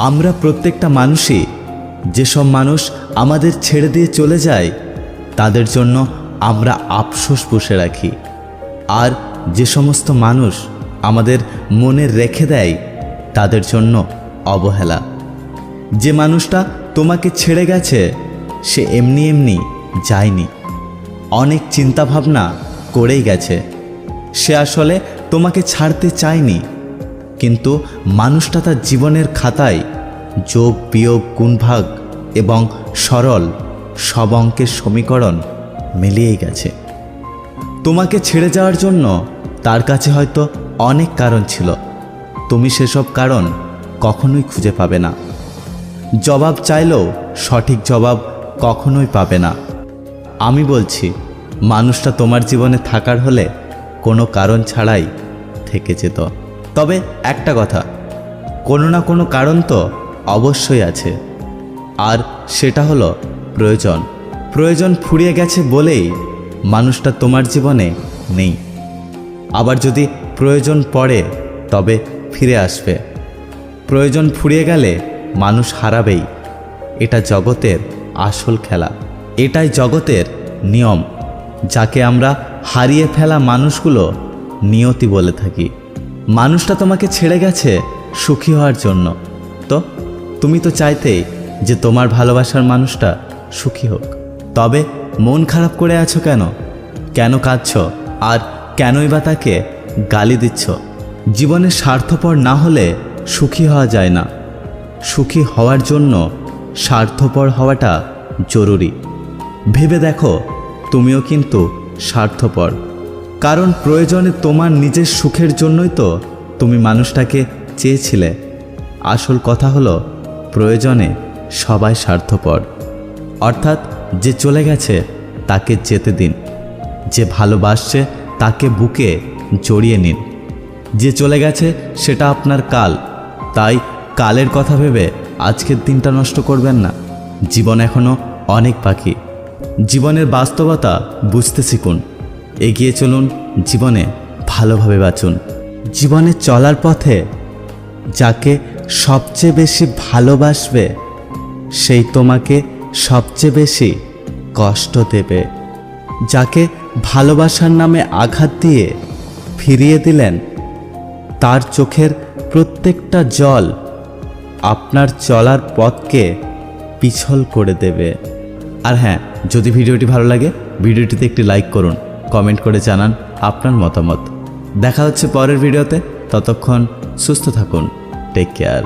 আমরা প্রত্যেকটা মানুষই, যেসব মানুষ আমাদের ছেড়ে দিয়ে চলে যায় তাদের জন্য আমরা আফসোস পুষে রাখি, আর যে সমস্ত মানুষ আমাদের মনে রেখে দেয় তাদের জন্য অবহেলা। যে মানুষটা তোমাকে ছেড়ে গেছে সে এমনি এমনি যায়নি, অনেক চিন্তাভাবনা করেই গেছে। সে আসলে তোমাকে ছাড়তে চায়নি, কিন্তু মানুষটা তার জীবনের খাতায় যোগ বিয়োগ গুণভাগ এবং সরল সব অঙ্কের সমীকরণ মিলিয়েই গেছে। তোমাকে ছেড়ে যাওয়ার জন্য তার কাছে হয়তো অনেক কারণ ছিল, তুমি সেসব কারণ কখনোই খুঁজে পাবে না। জবাব চাইলেও সঠিক জবাব কখনোই পাবে না। আমি বলছি, মানুষটা তোমার জীবনে থাকার হলে কোনো কারণ ছাড়াই থেকে যেত। তবে একটা কথা, কোনো না কোনো কারণ তো অবশ্যই আছে, আর সেটা হলো প্রয়োজন। প্রয়োজন ফুরিয়ে গেছে বলেই মানুষটা তোমার জীবনে নেই। আবার যদি প্রয়োজন পড়ে তবে ফিরে আসবে। প্রয়োজন ফুরিয়ে গেলে মানুষ হারাবেই। এটা জগতের আসল খেলা, এটাই জগতের নিয়ম, যাকে আমরা হারিয়ে ফেলা মানুষগুলো নিয়তি বলে থাকি। মানুষটা তোমাকে ছেড়ে গেছে সুখী হওয়ার জন্য, তো তুমি তো চাইতেই যে তোমার ভালোবাসার মানুষটা সুখী হোক। তবে মন খারাপ করে আছো কেন? কেন কাঁদছো? আর কেনই বা তাকে গালি দিচ্ছ? জীবনে স্বার্থপর না হলে সুখী হওয়া যায় না। সুখী হওয়ার জন্য স্বার্থপর হওয়াটা জরুরি। ভেবে দেখো, তুমিও কিন্তু স্বার্থপর, কারণ প্রয়োজনে তোমার নিজের সুখের জন্যই তো তুমি মানুষটাকে চেয়েছিলে। আসল কথা হলো, প্রয়োজনে সবাই স্বার্থপর। অর্থাৎ যে চলে গেছে তাকে যেতে দিন, যে ভালোবাসছে তাকে বুকে জড়িয়ে নিন। যে চলে গেছে সেটা আপনার কাল, তাই কালের কথা ভেবে আজকের দিনটা নষ্ট করবেন না। জীবন এখনও অনেক বাকি। জীবনের বাস্তবতা বুঝতে শিখুন, এগিয়ে চলুন, জীবনে ভালোভাবে বাঁচুন। জীবনে চলার পথে যাকে সবচেয়ে বেশি ভালোবাসবে সেই তোমাকে সবচেয়ে বেশি কষ্ট দেবে। যাকে ভালোবাসার নামে আঘাত দিয়ে ফিরিয়ে দিলেন, তার চোখের প্রত্যেকটা জল আপনার চলার পথকে পিছল করে দেবে। আর হ্যাঁ, যদি ভিডিওটি ভালো লাগে ভিডিওটিতে একটি লাইক করুন, কমেন্ট করে জানান আপনার মতামত। দেখা হচ্ছে পরের ভিডিওতে, ততক্ষণ সুস্থ থাকুন। Take care.